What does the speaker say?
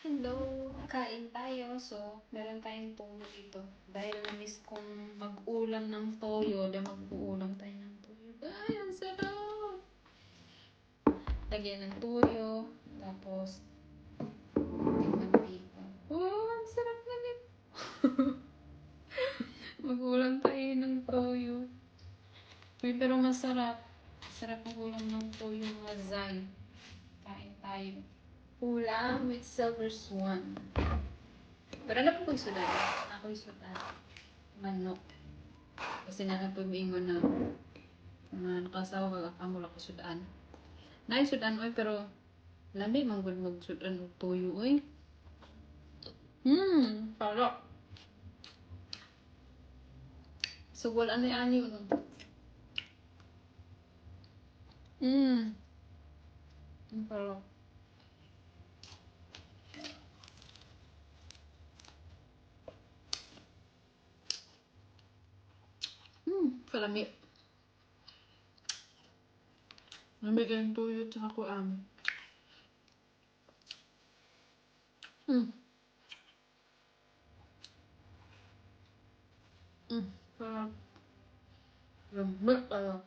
Hello, kain tayo. So, meron tayong toyo dito. Dahil na-miss kong mag-ulam ng toyo, dahil mag-uulam tayo ng toyo. Ay, ang sarap! Lagyan ng toyo, tapos mantika. Oh, ang sarap na nito. Mag-ulam tayo ng toyo. Uy, pero masarap. Sarap mag-ulam ng toyo, mga zay. Kain tayo. Ulam with silver swan. Pero ano po sudan? Ako'y sudan. Manok. Kasi na lang pag-iingon na nakasawa ako lang sudan. Naay sudan oy pero lami manggod mag-sudan o tuyo oy. Parok. Sugol ani-ani no. Parok. Kalami. Lami kayong tuyo tsaka ko Parok. Lambot parok.